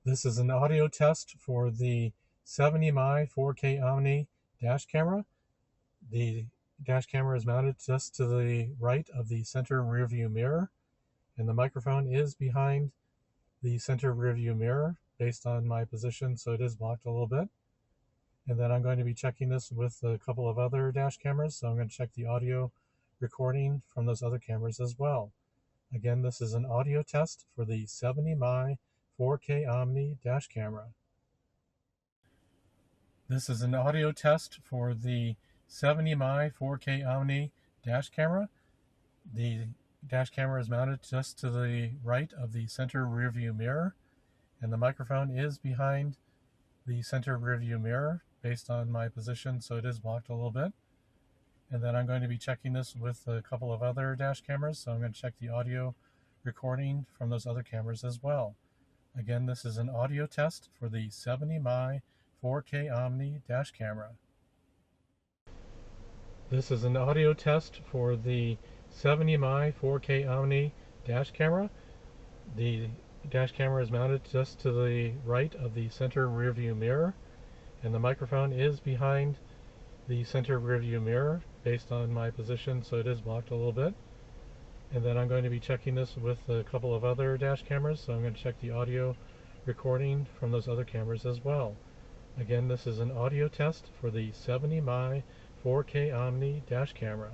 This is an audio test for the 70mm 4K Omni dash camera. The dash camera is mounted just to the right of the center rear view mirror, and the microphone is behind the center rear view mirror based on my position, so it is blocked a little bit. And then I'm going to be checking this with a couple of other dash cameras, so I'm going to check the audio recording from those other cameras as well. Again, this is an audio test for the 70mm 4K Omni dash camera. This is an audio test for the 70mm 4K Omni dash camera. The dash camera is mounted just to the right of the center rear view mirror, and the microphone is behind the center rear view mirror based on my position, so it is blocked a little bit. And then I'm going to be checking this with a couple of other dash cameras, so I'm going to check the audio recording from those other cameras as well. Again, this is an audio test for the 70mm 4K Omni dash camera. This is an audio test for the 70mm 4K Omni dash camera. The dash camera is mounted just to the right of the center rear view mirror, and the microphone is behind the center rear view mirror based on my position, so it is blocked a little bit. And then I'm going to be checking this with a couple of other dash cameras, so I'm going to check the audio recording from those other cameras as well. Again, this is an audio test for the 70mm 4K Omni dash camera.